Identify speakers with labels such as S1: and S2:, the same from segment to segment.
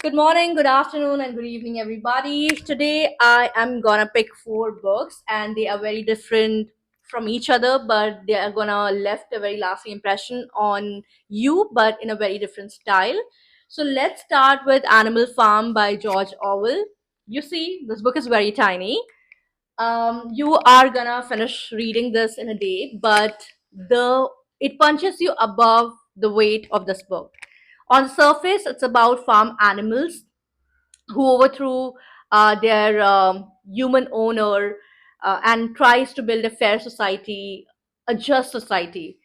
S1: Good morning, good afternoon, and good evening, everybody. Today, I am gonna pick four books, and they are very different from each other, but they are gonna left a very lasting impression on you, but in a very different style. So let's start with Animal Farm by George Orwell. You see, this book is very tiny. You are gonna finish reading this in a day, but the it punches you above the weight of this book. On the surface, it's about farm animals who overthrew their human owner and tries to build a fair society, a just society.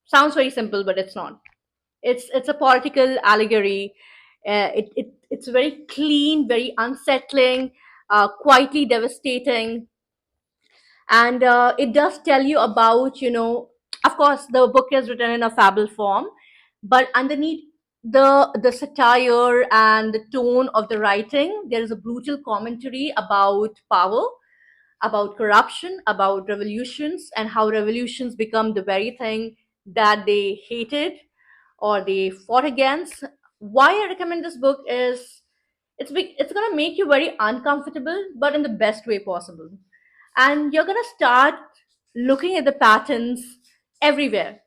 S1: Sounds very simple, but it's not. It's a political allegory. It's very clean, very unsettling, quietly devastating, and it does tell you about, of course the book is written in a fable form, but underneath the satire and the tone of the writing, there is a brutal commentary about power, about corruption, about revolutions, and how revolutions become the very thing that they hated or they fought against. Why I recommend this book is it's going to make you very uncomfortable, but in the best way possible, and you're going to start looking at the patterns everywhere.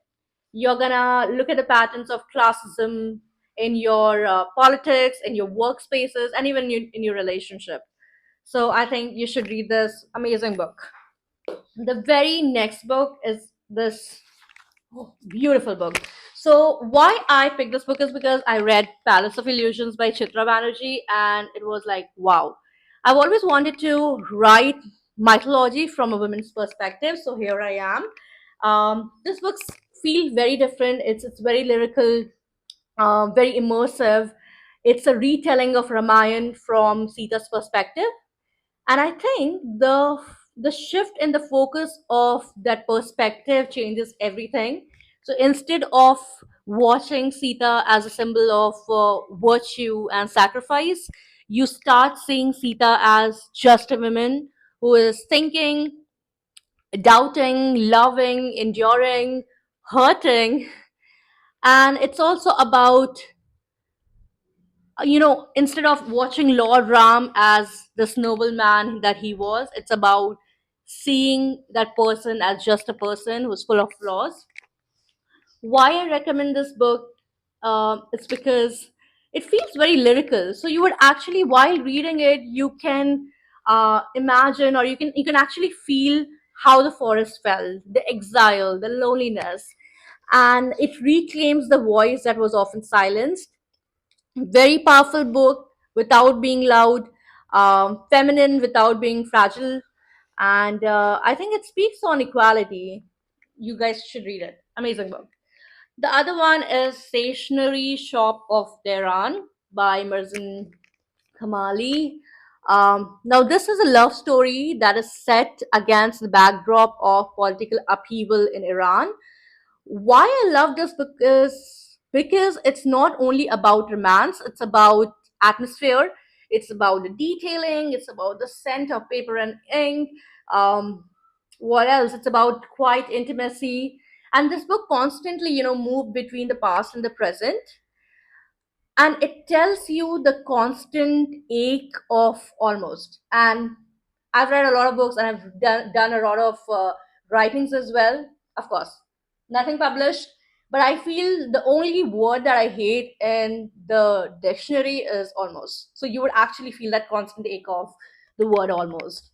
S1: You're going to look at the patterns of classism in your politics, in your workspaces, and even in your relationship. So I think you should read this amazing book. The very next book is this beautiful book. So why I picked this book is because I read Palace of Illusions by Chitra Banerjee, and it was like, wow. I've always wanted to write mythology from a woman's perspective, so here I am. This books feel very different. It's very lyrical, very immersive. It's a retelling of Ramayana from Sita's perspective, and I think the shift in the focus of that perspective changes everything. So instead of watching Sita as a symbol of virtue and sacrifice, you start seeing Sita as just a woman who is thinking, doubting, loving, enduring, hurting. And it's also about, instead of watching Lord Ram as this noble man that he was, it's about seeing that person as just a person who's full of flaws. Why I recommend this book? It's because it feels very lyrical. So you would actually, while reading it, you can imagine, or you can actually feel how the forest felt, the exile, the loneliness, and it reclaims the voice that was often silenced. Very powerful book without being loud, feminine without being fragile, and I think it speaks on equality. You guys should read it. Amazing book. The other one is Stationery Shop of Tehran by Marzan Kamali. Now, this is a love story that is set against the backdrop of political upheaval in Iran. Why I love this book is because it's not only about romance, it's about atmosphere, it's about the detailing, it's about the scent of paper and ink. What else? It's about quiet intimacy. And this book constantly, move between the past and the present, and it tells you the constant ache of almost. And I've read a lot of books, and I've done a lot of writings as well. Of course, nothing published, but I feel the only word that I hate in the dictionary is almost. So you would actually feel that constant ache of the word almost.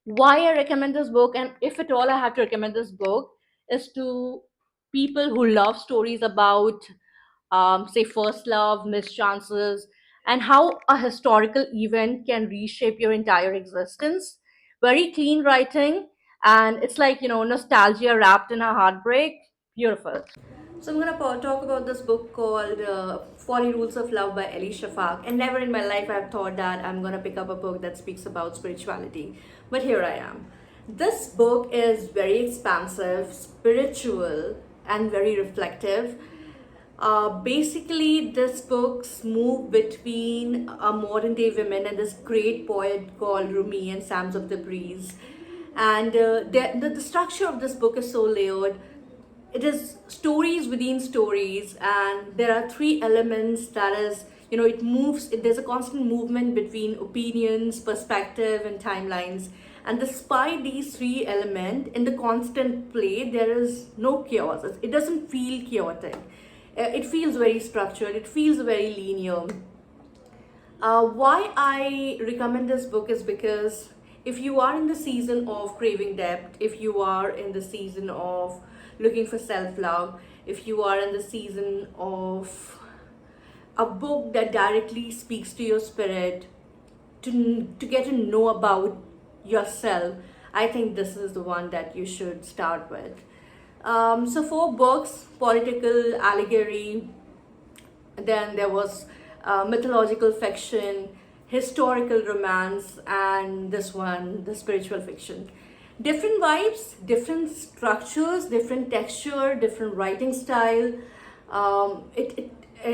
S1: Why I recommend this book, and if at all I have to recommend this book, is to people who love stories about, say, first love, missed chances, and how a historical event can reshape your entire existence. Very clean writing, and it's like, nostalgia wrapped in a heartbreak. Beautiful. So I'm gonna talk about this book called 40 Rules of Love by Ellie Shafak. And never in my life I've thought that I'm gonna pick up a book that speaks about spirituality, but here I am. This book is very expansive, spiritual, and very reflective. Basically, this book's move between a modern day women and this great poet called Rumi and Sams of the Breeze. And the structure of this book is so layered. It is stories within stories, and there are three elements, that is it moves, there's a constant movement between opinions, perspective, and timelines. And despite these three elements in the constant play, there is no chaos. It doesn't feel chaotic. It feels very structured, it feels very linear. Why I recommend this book is because if you are in the season of craving depth, if you are in the season of looking for self love, if you are in the season of a book that directly speaks to your spirit, to get to know about yourself, I think this is the one that you should start with. So, four books: political allegory, then there was mythological fiction, historical romance, and this one, the spiritual fiction. Different vibes, different structures, different texture, different writing style. It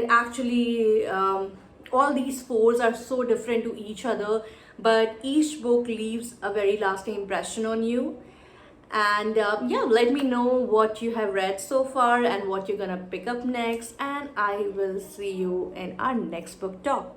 S1: actually, all these fours are so different to each other, but each book leaves a very lasting impression on you. And yeah, let me know what you have read so far and what you're gonna pick up next. And I will see you in our next book talk.